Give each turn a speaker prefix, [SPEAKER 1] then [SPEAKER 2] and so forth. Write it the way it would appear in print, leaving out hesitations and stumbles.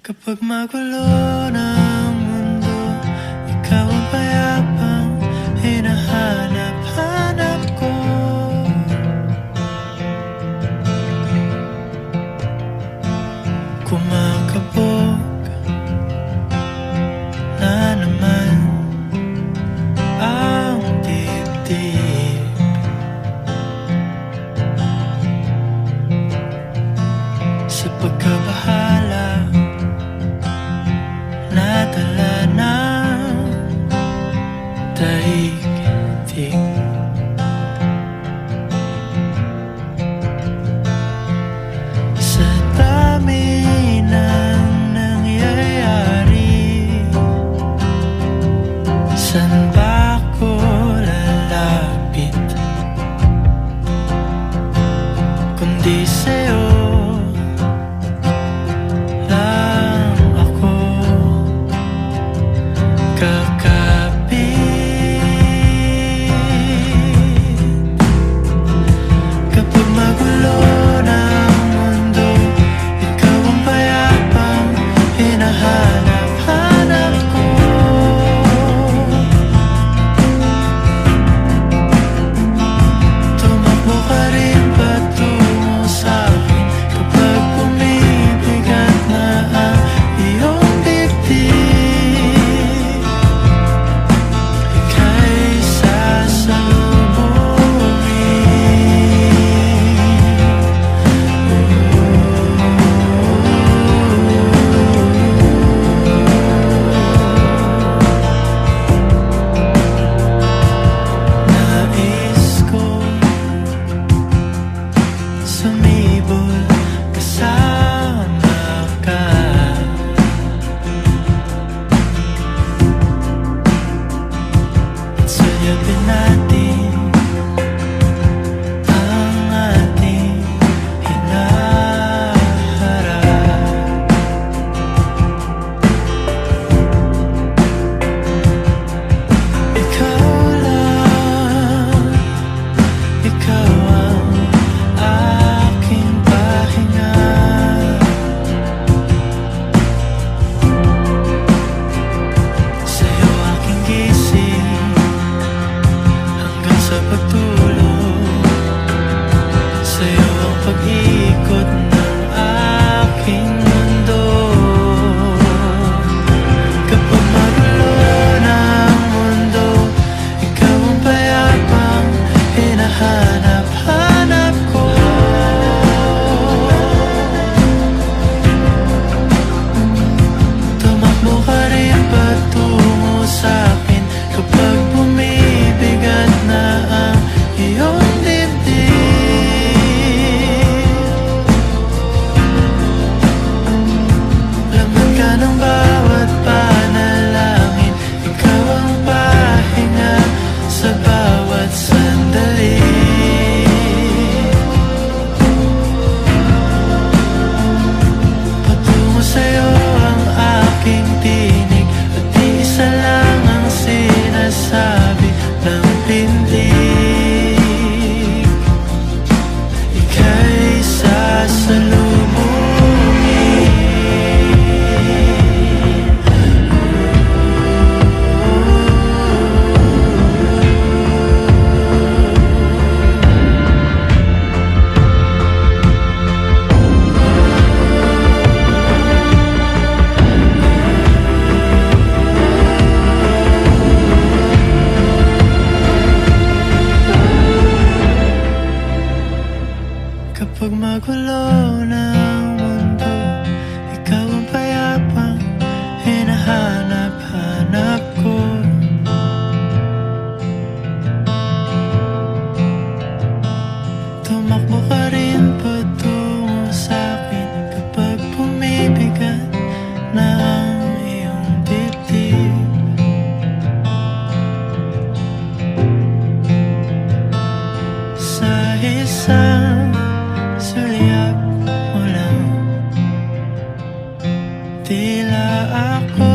[SPEAKER 1] Kapag magulo ng mundo, ikaw ang payapang hinahanap-hanap ko. Kumakabog na naman ang dibdib. Sa pagkabahala nadala ng daigdig. Sa dami ng nangyayari, saan ba ako lalapit kundi sa'yo? Kapag magulo ng mundo, ikaw ang payapang hinahanap-hanap ko. Tumakbo ka rin patungo sa'kin kapag bumibigat na ang iyong dibdib. Sa isang sulyap mo lang, tila ako